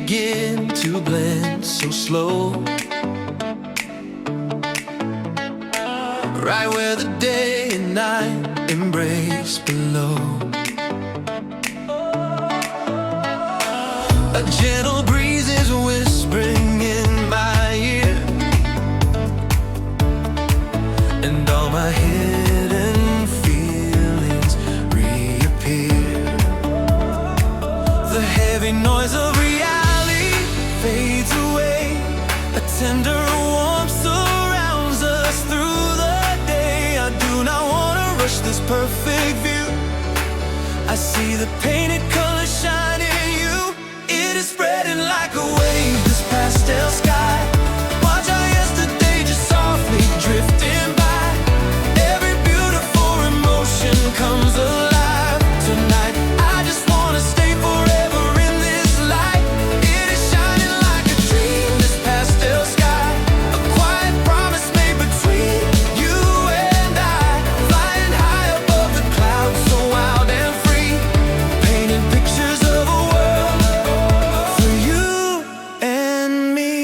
begin to blend so slow, right where the day and night embrace below. A gentle breeze is whispering in my ear, and all my hidden feelings reappear. The heavy noise of reality fades away. A tender warmth surrounds us through the day. I do not want to rush this perfect view. I see the painted colors shine in you. It is spreading like a wave, this pastel sky. Watch our yesterday just softly drifting by. Every beautiful emotion comes alive tonight. I just wanna stay forever in this light. It is shining like a dream, this pastel sky. A quiet promise made between you and I. Flying high above the clouds, so wild and free. Painting pictures of a world for you and me.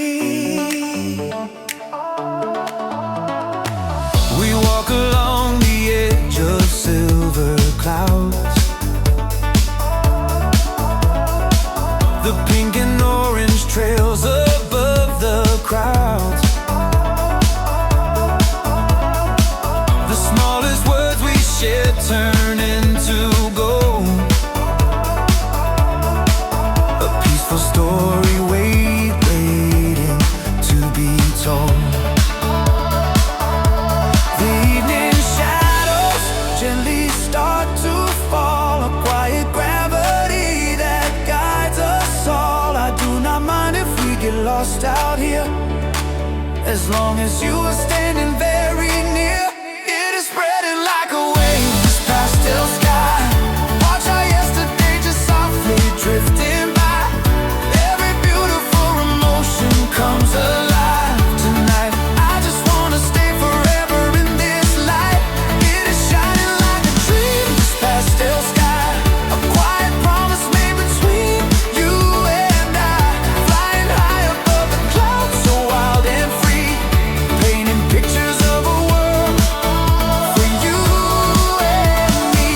We walk along the edge of silver clouds. The pink and orange trails above the crowds. The smallest words we share turn into gold. A peaceful story waiting to be told. The evening shadows gently start to fall. A quiet gravity that guides us all. I do not mind if we get lost out here, as long as you are standing very near. It is spreading like a wave, this pastel sky. Watch our yesterday just softly drifting by. Every beautiful emotion comes alive tonight. I just wanna stay forever in this light. It is shining like a dream, this pastel sky. A quiet promise made between you and I. Flying high above the clouds, so wild and free. Painting pictures of a world for you and me.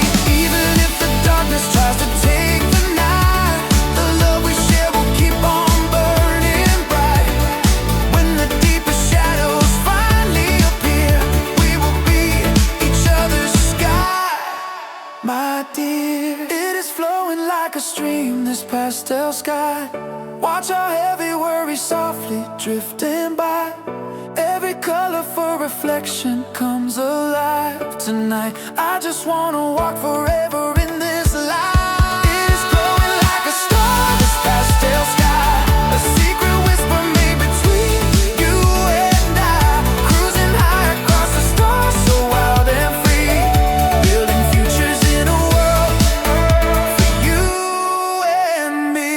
Even if the darkness tries to take the night, the love we share will keep on burning bright. When the deepest shadows finally appear, we will be each other's sky, my dear. It is flowing like a stream, this pastel sky. Watch our heavy worries softly drifting by. Every colorful reflection comes alive tonight. I just wanna walk forever in this light. It is glowing like a star, this pastel sky. A secret whisper made between you and I. Cruising high across the stars, so wild and free. Building futures in a world for you and me.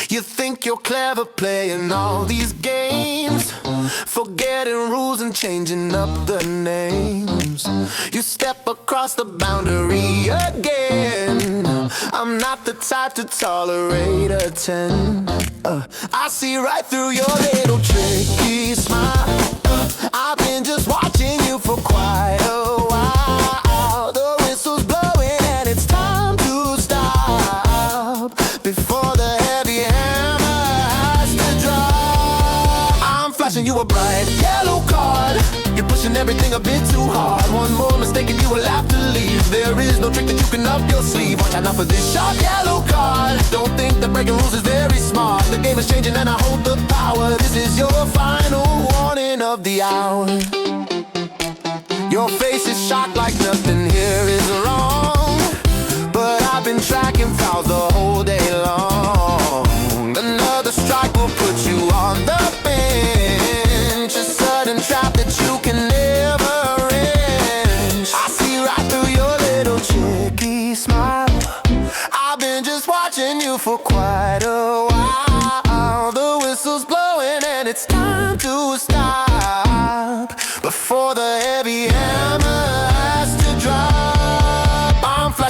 You think you're clever playing all these games, forgetting rules and changing up the names. You step across the boundary again. I'm not the type to tolerate a 10. I see right through your little tricky smile. I've been just watching you for quite a while. The whistle's blowing and it's time to stop before the heavy hammer has to drop. I'm flashing you a bright yellow card. You're pushing everything a bit too hard. One more mistake and you will have to leave. There is no trick that you can up your sleeve. Watch out now for this sharp yellow card. Don't think that breaking rules is very smart. The game is changing and I hold the power. This is your final warning of the hour. Your face is shocked like nothing here is wrong, but I've been tracking fouls the whole day long. Another strike will put you on the bench. A sudden trap that you can never wrench. I see right through your little cheeky smile. I've been just watching you for quite a while. The whistle's blowing and it's time to stop before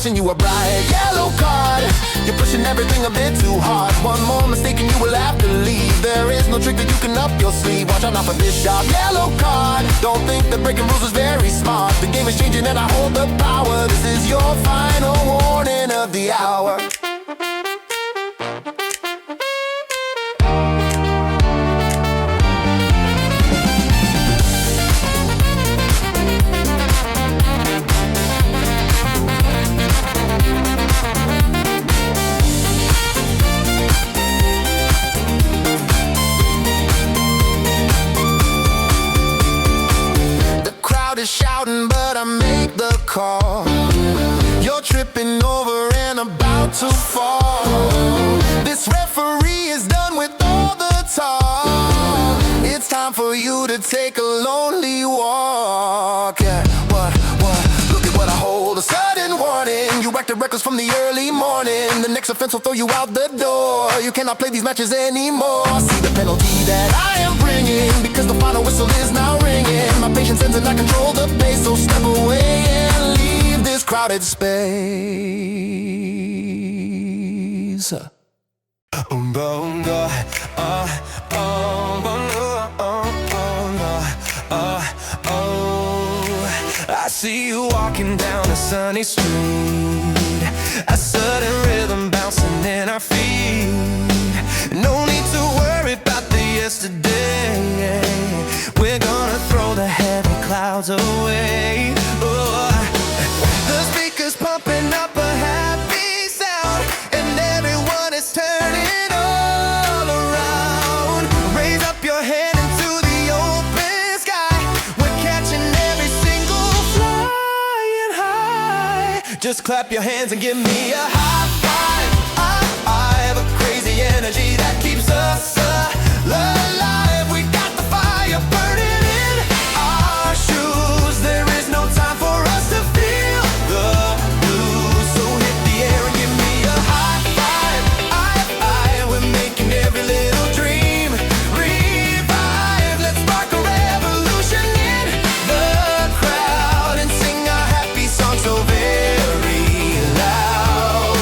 flashing you a bright yellow card. You're pushing everything a bit too hard. One more mistake and you will have to leave. There is no trick that you can up your sleeve. Watch out now for this sharp yellow card. Don't think that breaking rules is very smart. The game is changing and I hold the power. This is your final warning of the hour. Shouting, but I make the call. You're tripping over and about to fall. This referee is done with all the talk. It's time for you to take a lonely walk. Yeah, what? Look at what I hold, a sudden warning. You acted reckless from the early morning. The next offense will throw you out the door. You cannot play these matches anymore. See the penalty that I am bringing, because the final whistle is now ringing. My patience ends and I control the pace, so step away and leave this crowded space. I see you walking down a sunny street, a sudden rhythm bouncing in our feet. No need to worry about the yesterday. We're gonna throw the heavy clouds away. Oh, the speaker's pumping up a happy sound, and everyone is turning all around. Raise up your hand into the open sky. We're catching every single flying high. Just clap your hands and give me a high five. I have a crazy energy that keeps us alive. We got the fire burning in our shoes. There is no time for us to feel the blues. So hit the air and give me a high five. We're making every little dream revive. Let's spark a revolution in the crowd and sing our happy song so very loud.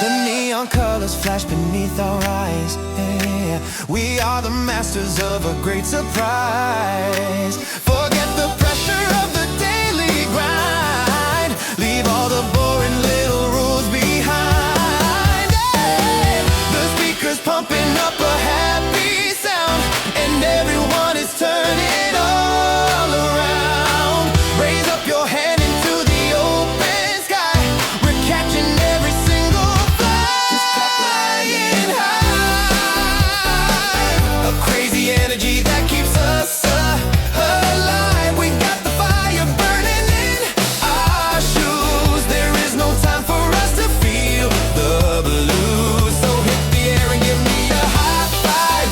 The neon colors flash beneath our eyes. Yeah. We are the masters of a great surprise. Forget the pressure of the daily grind. Leave all the boring little rules behind. Yeah. The speaker's pumping up a happy sound, and everyone is turning all around. Raise up your hand into the open sky. We're catching every single flying high. A crazy energy that keeps us alive. We got the fire burning in our shoes. There is no time for us to feel the blues. So hit the air and give me a high five.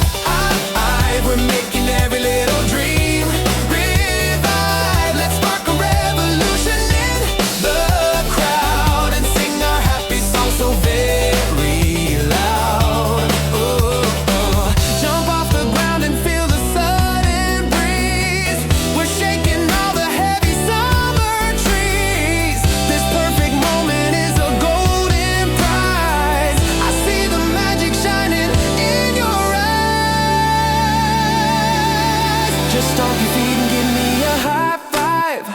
We're making every little dream revive. Let's spark a revolution in the crowd and sing our happy song so very loud. Jump off the ground and feel the sudden breeze. We're shaking all the heavy summer trees. This perfect moment is a golden prize. I see the magic shining in your eyes. Just stomp your feet and give me a high five.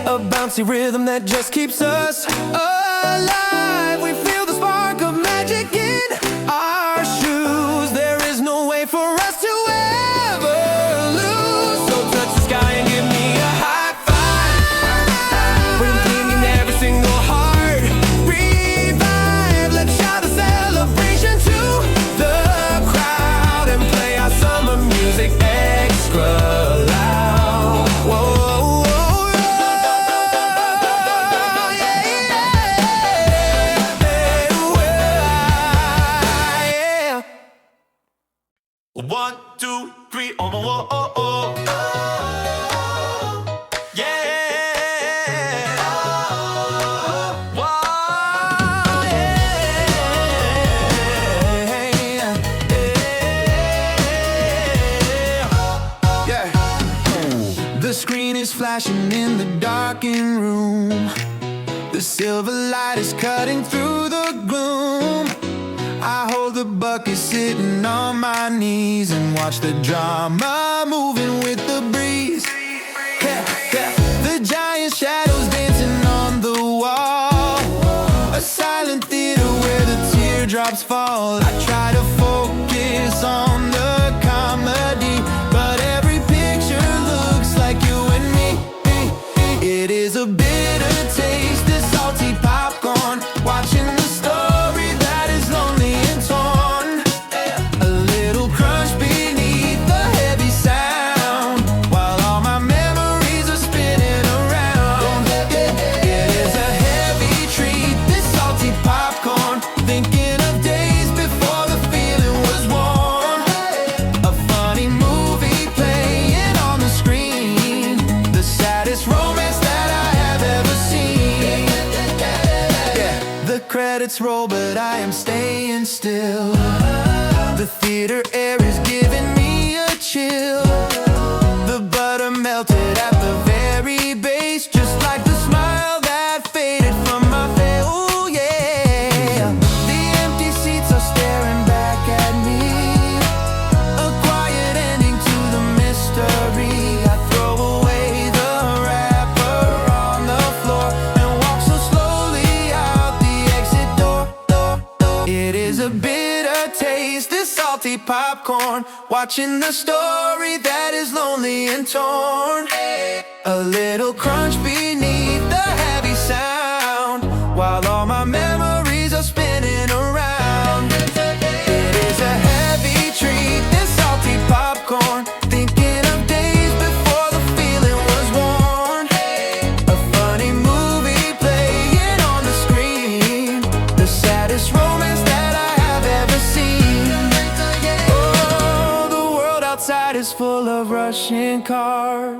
A bouncy rhythm that just keeps us alive. We feel the spark of magic in our shoes. There is no way for us to ever lose. So touch the sky and give me a high five. We're cleaning every single heart. Revive. Let's shout a celebration to the crowd and play our summer music extra loud. Whoa, yeah. 1, 2, 3, oh, oh, oh, oh. Yeah. Whoa, yeah. flashing in the darkened room. The silver light is cutting through the gloom. I hold the bucket sitting on my knees and watch the drama moving with the breeze. Yeah, yeah. The giant shadows dancing on the wall. A silent theater where the teardrops fall. I try to focus on the comedy, but every picture looks like you and me. It is a bitter taste, this salty popcorn. Watching the story that is lonely and torn. A little crunch beneath the heavy sound, while all my memories are spinning around. It is a heavy treat, this salty popcorn. Thinking of days before the feeling was worn. A funny movie playing on the screen, the saddest romance that I have ever seen. Yeah, the credits roll, but I am staying still. The theater air is giving me a chill. The butter melted at the very base, just like the smile that faded from my face. Oh yeah, the empty seats are staring back at me. A quiet ending to the mystery. I throw away the wrapper on the floor and walk so slowly out the exit door. It is a bitter taste, this salty popcorn. Watching the story that is lonely and torn. A little crunch beneath the heavy sound, while all my memories are spinning around. It is a heavy treat, this salty popcorn. Thinking of days before the feeling was worn. A funny movie playing on the screen, the saddest romance that I have ever seen. Oh, the world outside is full of rushing cars,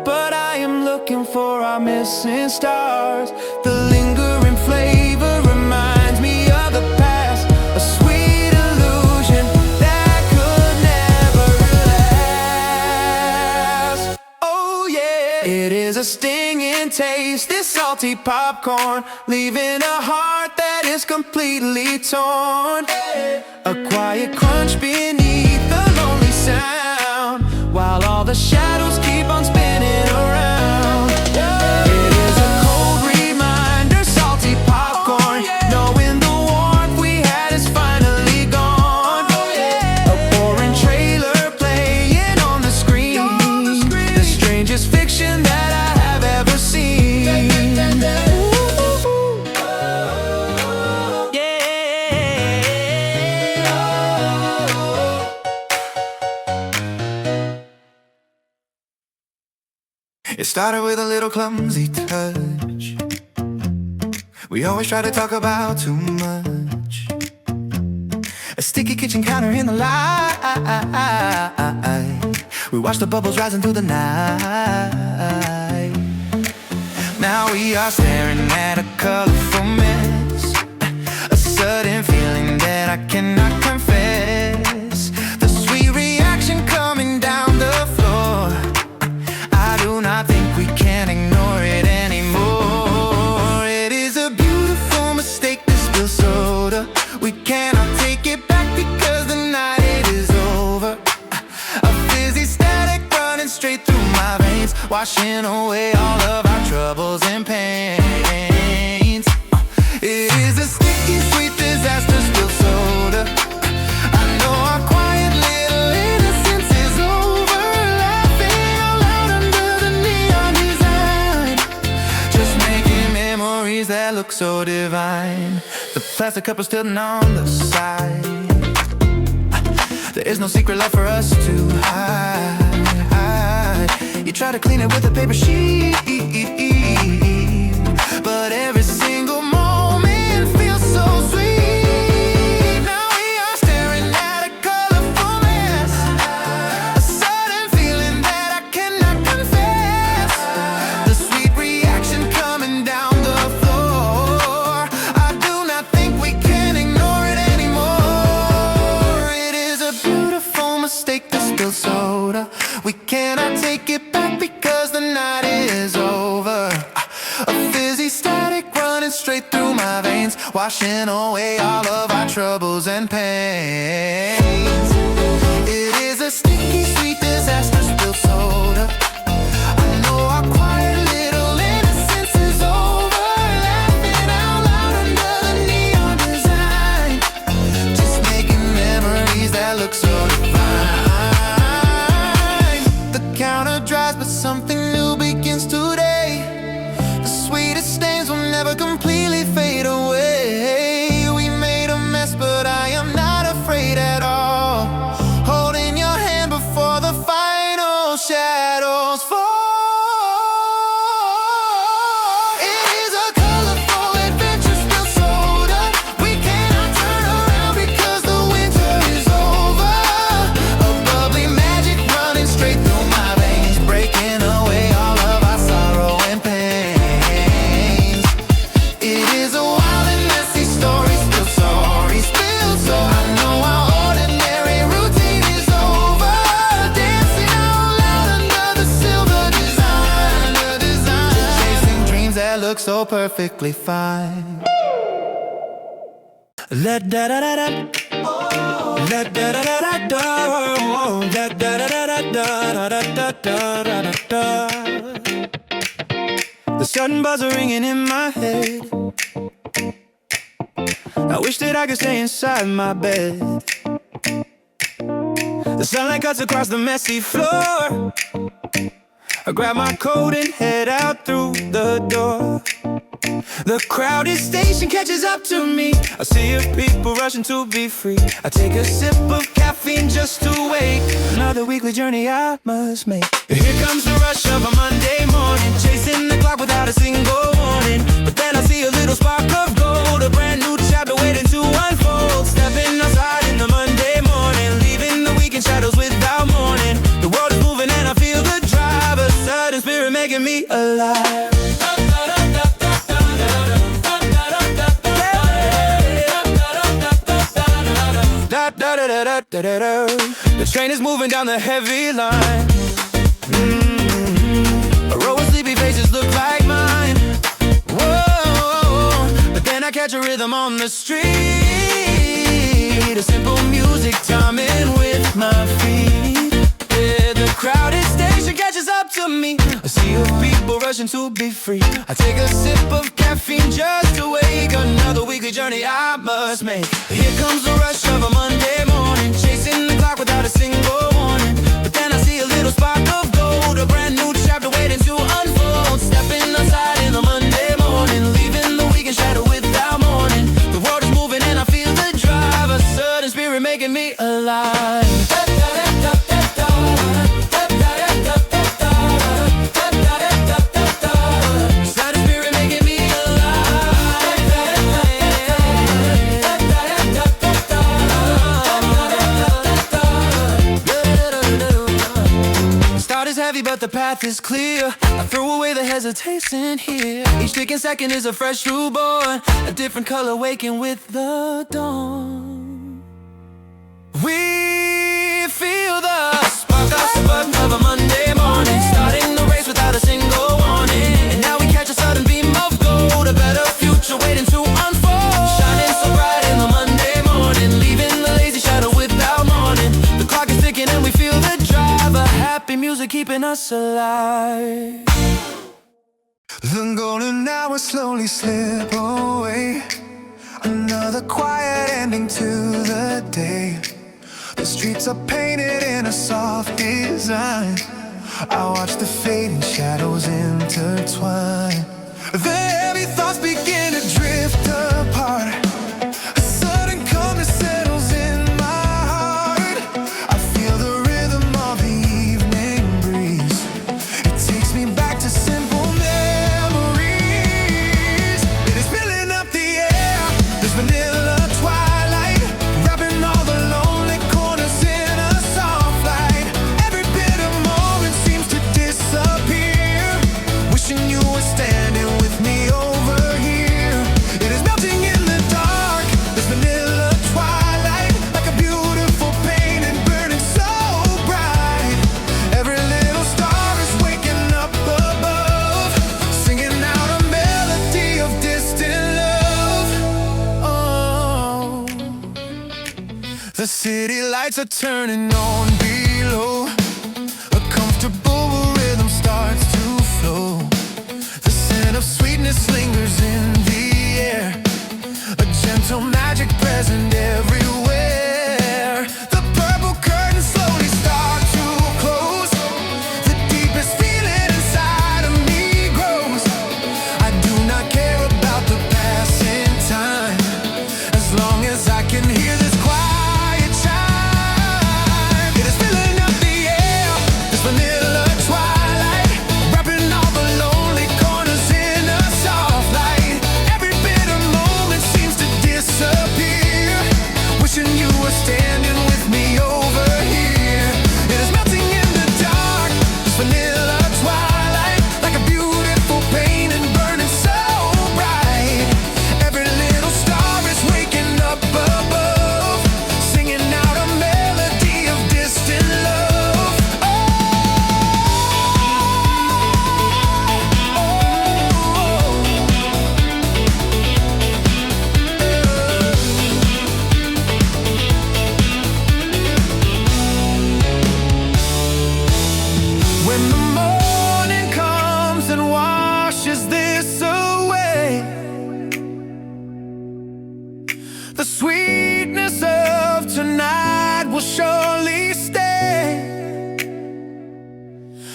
but I am looking for our missing stars. The lingering flavor reminds me of the past, a sweet illusion that could never last. Oh yeah, it is a stinging taste, this salty popcorn, leaving a heart that is completely torn. A quiet crunch beneath the lonely sound, while all the shadows keep on spinning around. It is a cold reminder, salty popcorn, knowing the warmth we had is finally gone. A boring trailer playing on the screen, the strangest fiction that I have ever seen. It started with a little clumsy touch. We always try to talk about too much. A sticky kitchen counter in the light. We watch the bubbles rising through the night. Now we are staring at a colorful mess, a sudden feeling that I cannot confess. The sweet reaction coming down the floor. I do not think we can ignore it anymore. It is a beautiful mistake to spill soda. We cannot take it back because the night it is over. A fizzy static running straight through my veins, washing away all of our troubles and pains. It is a sticky, sweet disaster, spilled soda. I know our quiet little innocence is over, laughing out loud under the neon design, just making memories that look so divine. The plastic cup is still on the side. There is no secret love for us to hide. You try to clean it with a paper sheet, but every single moment feels so sweet. Now we are staring at a colorful mess, a sudden feeling that I cannot confess. The sweet reaction coming down the floor. I do not think we can ignore it anymore. It is a beautiful mistake break the spilled soda. We cannot take it back because the night is over. A fizzy static running straight through my veins, washing away all of our troubles and pains. It is a sticky, sweet disaster, spilled soda. I know our quiet little innocence is over, laughing out loud under the neon design, just making memories that look so divine. The counter dries, but something new begins today. The sweetest stains will never completely fade away. We made a mess, but I am not afraid at all. Holding your hand before the final shadows fall. It is a colorful adventure, spilled soda. We cannot turn around because the winter is over. A bubbly magic running straight through my veins, breaking away all of our sorrow and pain. It is a wild and messy story, still sorry, spilled so I know our ordinary routine is over. Dancing out loud under the silver design, chasing dreams that look so perfectly fine. La da da da da, la da da da da da, la da da da da da da da da da. The sudden buzz ringing in my head. I wish that I could stay inside my bed. The sunlight cuts across the messy floor. I grab my coat and head out through the door. The crowded station catches up to me. I see a people rushing to be free. I take a sip of caffeine just to wake another weekly journey I must make. Here comes the rush of a Monday morning, chasing the clock without a single warning. But then I see a little spark of gold, a brand new chapter waiting to unfold. Stepping outside in the Monday morning, leaving the weekend shadows without morning. The world is moving and I feel the drive, a sudden spirit making me alive. The train is moving down the heavy line. A row of sleepy faces look like mine. Whoa, but then I catch a rhythm on the street. A simple music timing with my feet. Yeah, the crowded station catches up to me. A sea of people rushing to be free. I take a sip of caffeine just to wake another weekly journey I must make. Here comes the rush of a Monday morning, chasing the clock without a single warning. But then I see a little spark of gold, a brand new chapter waiting to unfold. Stepping outside in the Monday morning, leaving the weekend shadow without morning. The world is moving and I feel the drive, a sudden spirit making me alive. But the path is clear. I throw away the hesitation here. Each ticking second is a fresh newborn, a different color waking with the dawn. We feel the spark of a Monday morning, starting the race without a single warning. And now we catch a sudden beam of gold, a better future waiting to unfold. Shining so bright in the Monday morning, leaving the lazy shadow without morning. The clock is ticking and we feel the drive, a happy music keeping us alive. The golden hours slowly slip away. Another quiet ending to the day. The streets are painted in a soft design. I watch the fading shadows intertwine. The heavy thoughts begin to drift apart. A sudden calmness settles in my heart. I feel the rhythm of the evening breeze. It takes me back to simple memories. It is filling up the air. There's vanilla twilight, wrapping all the lonely corners in a soft light. Every bitter moment seems to disappear. Wishing you were standing with me over here. city lights are turning on below. A comfortable rhythm starts to flow. The scent of sweetness lingers in the air. A gentle magic present everywhere. The purple curtains slowly start to close. The deepest feeling inside of me grows. I do not care about the passing time, as long as I can hear this quiet chime. It is filling up the air, this vanilla twilight, wrapping all the lonely corners in a soft light. Every bit of moment seems to disappear, wishing you were standing with me over here. It is melting in the dark, this vanilla twilight, like a beautiful painting burning so bright. Every little star is waking up above, singing out a melody of distant love. When the morning comes and washes this away, the sweetness of tonight will surely stay.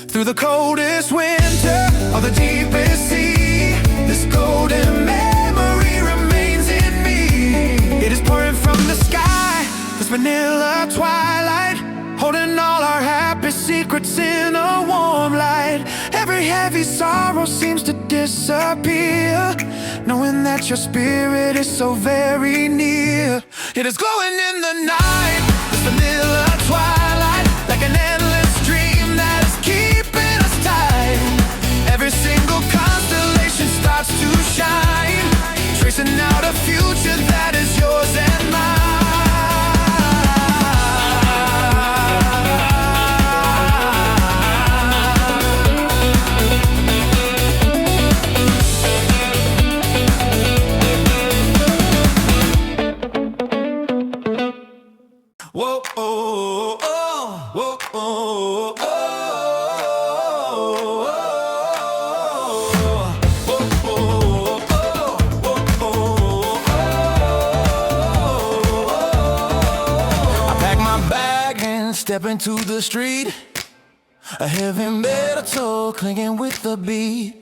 Through the coldest winter or the deepest sea, this golden memory remains in me. It is pouring from the sky, this vanilla twilight, holding all our happy secrets in a warm light. Every heavy sorrow seems to disappear, knowing that your spirit is so very near. It is glowing in the night, this vanilla twilight, like an endless dream that is keeping us tight. Every single constellation starts to shine, tracing out a future that is yours and mine. Whoa, oh, oh, whoa, oh, oh, I pack my bag and step into the street. A heavy metal clinging with the beat.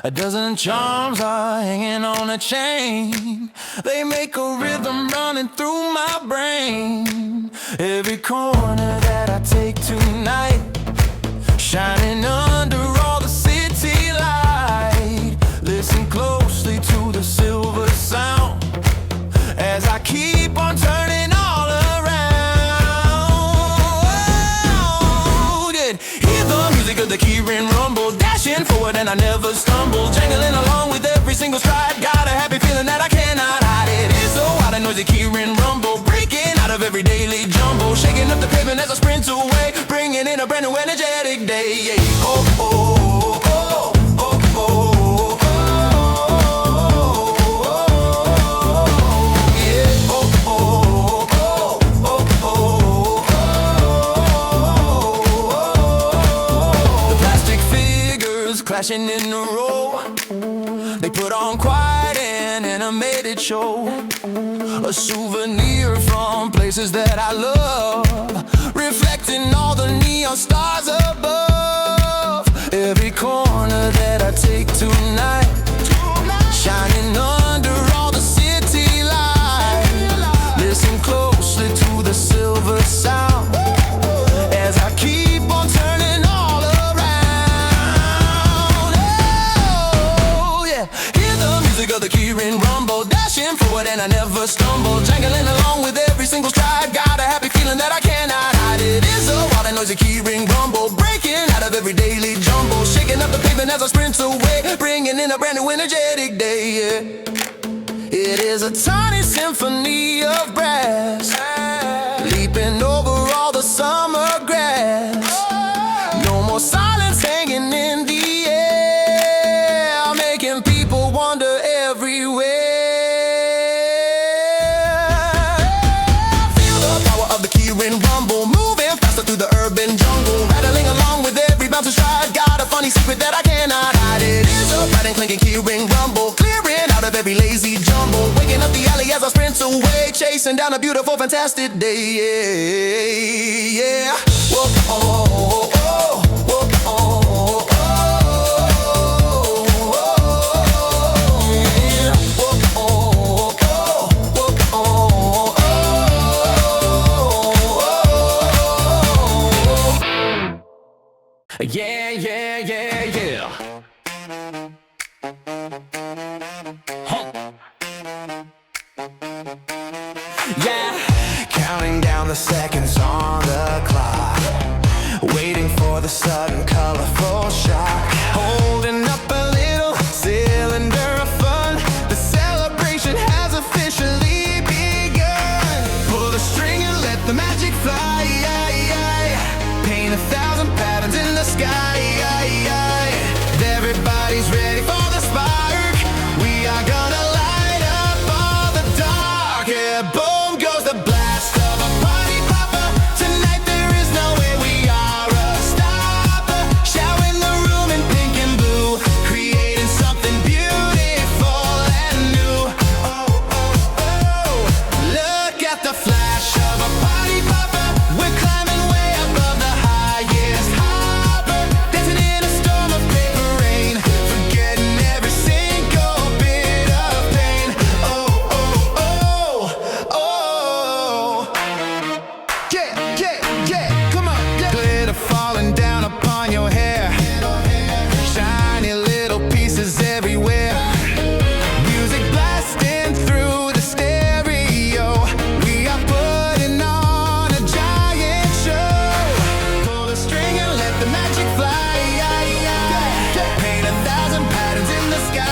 A dozen charms are hanging on a chain. They make a rhythm running through my brain. Every corner that I take tonight, shining under all the city light. Listen closely to the silver sound as I keep on turning all around. Yeah. Hear the music of the Keyring Rumble, dashing forward and I never stumble, jangling along with every single stride. Got a happy feeling that I cannot hide. It is so wild and noisy, Keyring Rumble, breaking out of every daily jumble, shaking up the pavement as I sprint away, bringing in a brand new energetic day. Yeah. Oh, oh, oh, oh, oh, oh, oh, yeah. Oh, oh, oh, oh, oh, the plastic figures clashing in a row, they put on quite an animated show. A souvenir from places that I love, reflecting all the neon stars above. Every corner that I take tonight, shining under all the city light. Listen closely to the silver sound as I keep on turning all around. Oh, yeah. Hear the music of the Keyring Rumble, dashing forward and I never stumble, jangling along with every single stride. Got a happy feeling that I cannot hide. It is a wild and noisy Keyring Rumble, breaking out of every daily jumble, shaking up the pavement as I sprint away, bringing in a brand new energetic day. Yeah. It is a tiny symphony of brass, leaping over all the summer grass. No more silence hanging in the air, making people wander everywhere. Feel the power Caribbean jungle, rattling along with every bounce and stride. Got a funny secret that I cannot hide. It is a bright and clinking Keyring Rumble, clearing out of every lazy jumble, waking up the alley as I sprint away, chasing down a beautiful, fantastic day. Yeah. Whoa, oh, oh, oh. Whoa, oh, oh, oh, yeah. Whoa, oh, oh, whoa, oh, oh. Yeah, yeah, yeah, yeah. Yeah, counting down the seconds on the clock, waiting for the sudden colorful shock. Holding up a little cylinder of fun, the celebration has officially begun. Pull the string and let the magic fly. Paint 1,000 patterns in the sky. Everybody's ready for the spark. We are gonna light up all the dark. Yeah, boom goes the blast of a party popper. Tonight there is no way we are a stopper. Showering the room in pink and blue, creating something beautiful and new. Oh, oh, oh, look at the flash of a party popper. We're climbing way above the highest hopper, dancing in a storm of paper rain, forgetting every single bit of pain. Oh, oh, oh, oh. Yeah, yeah, yeah, come on, yeah. Glitter falling down upon your hair, shiny little pieces everywhere. Music blasting through the stereo. We are putting on a giant show. Pull the string and let the magic fly. Paint 1,000 patterns in the sky.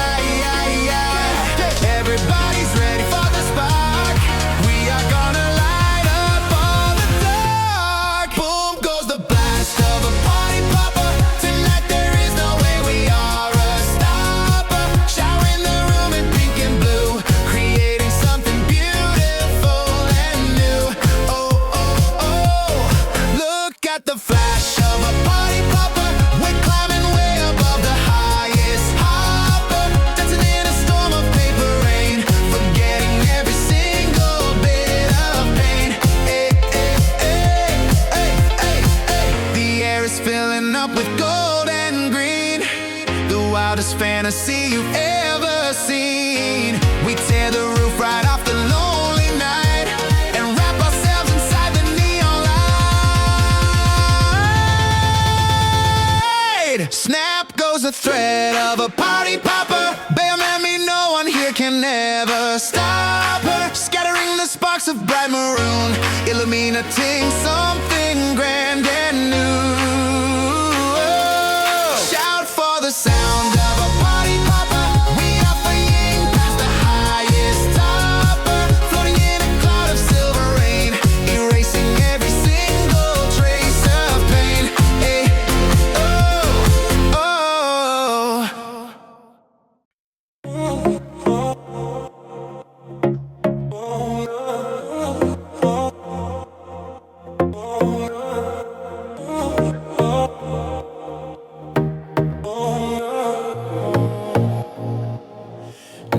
Everybody's ready for the spark. We are gonna light up all the dark. Boom goes the blast of a party popper. Tonight there is no way we are a stopper. Showering the room in pink and blue, creating something beautiful and new. Oh, oh, oh, look at the flash of a party popper. We're climbing way above the highest hopper, dancing in a storm of paper rain, forgetting every single bit of pain. Hey, hey, hey, hey, hey, hey. The air is filling up with gold and green, the wildest fantasy you've ever seen. We tear the roof right off the lonely night and wrap ourselves inside the neon light. Snap goes the thread of a party popper. Bam, at me, no one here can ever stop her. Scattering the sparks of bright maroon, illuminating something grand and new. Shout for the sound of a party popper. We are fleeing past the highest topper, floating in a cloud of silver rain, erasing every single trace of pain. Hey, oh, oh.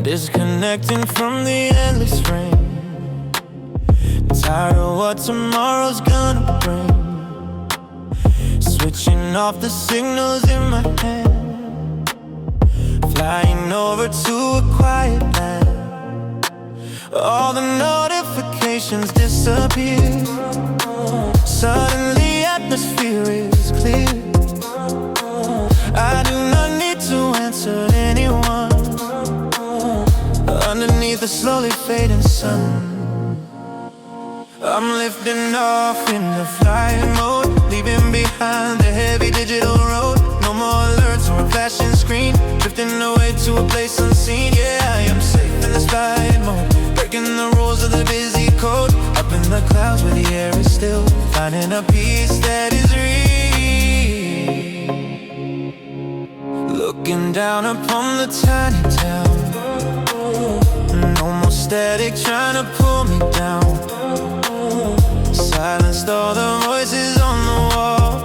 Disconnecting from the endless rain, tired of what tomorrow's gonna bring. Switching off the signals in my hand, flying over to a quiet land. All the notifications disappear, suddenly atmosphere is clear. I do not need to answer anyone underneath the slowly fading sun. I'm lifting off in the flight mode, leaving behind the heavy digital road. No more alerts or a flashing screen, drifting away to a place unseen. Yeah, I am safe in the flight mode, breaking the rules of the busy code. Up in the clouds where the air is still, finding a peace that is real. Looking down upon the tiny town, no more static trying to pull me down. Silenced all the voices on the wall,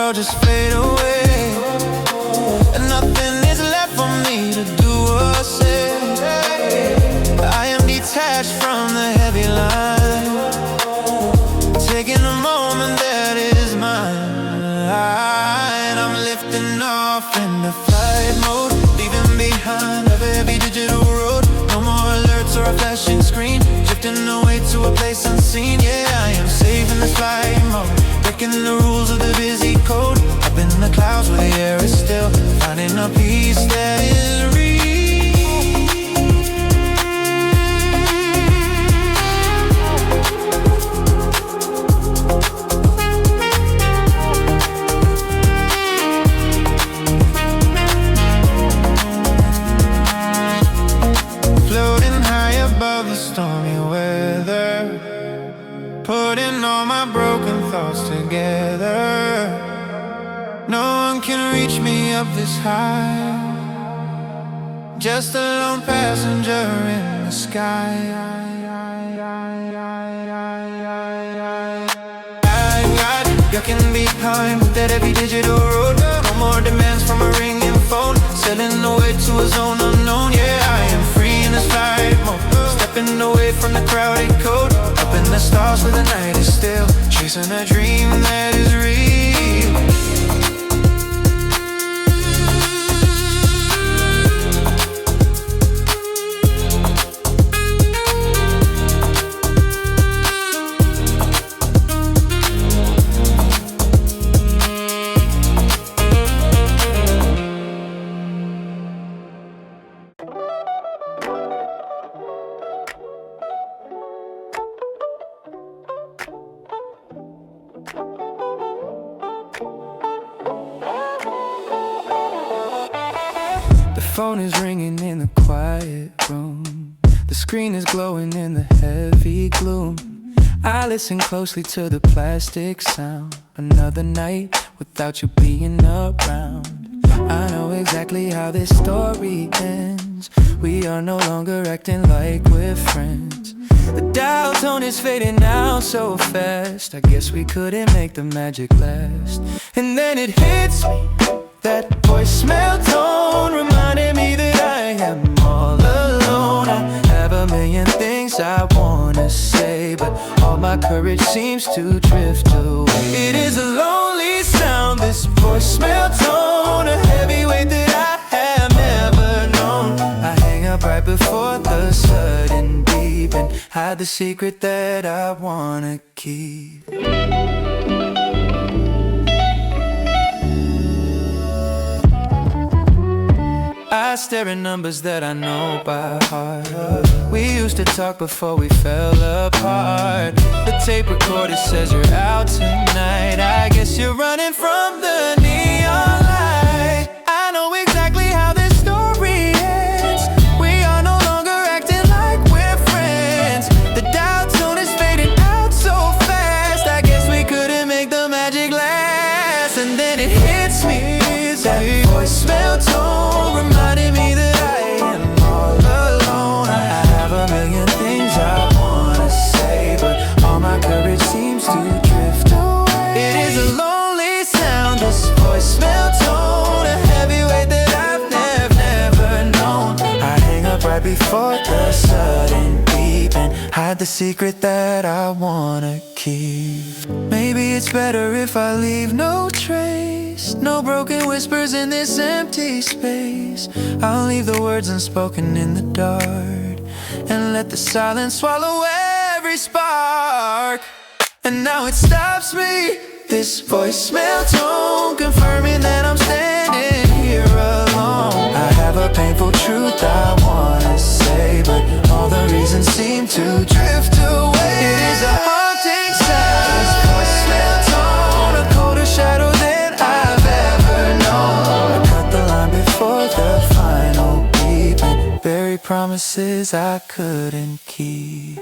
tomorrow just fade away, and nothing is left for me to do or say. I am detached from the heavy line, taking a moment that is mine. I'm lifting off in the flight mode, leaving behind a heavy digital road. No more alerts or a flashing screen, drifting away to a place unseen. Yeah, I am safe in this flight mode, breaking the rules of the busy code. Up in the clouds where the air is still, finding a peace that is real. Floating high above the stormy weather, putting all my broken thoughts together. No one can reach me up this high, just a lone passenger in the sky. You can be kind with that heavy digital road. No more demands from a ringing phone, sailing away to a zone unknown. Yeah, I am free in this flight mode, stepping away from the crowded code. Up in the stars where the night is still, chasing a dream that is real. The phone is ringing in the quiet room, the screen is glowing in the heavy gloom. I listen closely to the plastic sound. Another night without you being around. I know exactly how this story ends. We are no longer acting like we're friends. The dial tone is fading out so fast, I guess we couldn't make the magic last. And then it hits me, that voicemail tone reminded me that I am all alone. I have a million things I wanna say, but all my courage seems to drift away. It is a lonely sound, this voicemail tone, a heavy weight that I have never known. I hang up right before the sudden beep and hide the secret that I wanna keep. I stare at numbers that I know by heart. We used to talk before we fell apart. The tape recorder says you're out tonight. I guess you're running from the neon light. I know exactly how this story ends. We are no longer acting like we're friends. The dial tone is fading out so fast, I guess we couldn't make the magic last. And then it hits me, that voicemail tone reminded me that I am all alone. I have a million things I wanna say, but all my courage seems to drift away. It is a lonely sound, this voicemail tone, a heavy weight that I've never known. I hang up right before the sudden beep and hide the secret that I wanna keep. Maybe it's better if I leave no trace, no broken whispers in this empty space. I'll leave the words unspoken in the dark and let the silence swallow every spark. And now it stops me, this voicemail tone, confirming that I'm standing here alone. I have a painful truth I wanna say, but all the reasons seem to drift away. It is a haunting sound, this voicemail tone, a colder shadow than I've ever known. I cut the line before the final beep and buried promises I couldn't keep.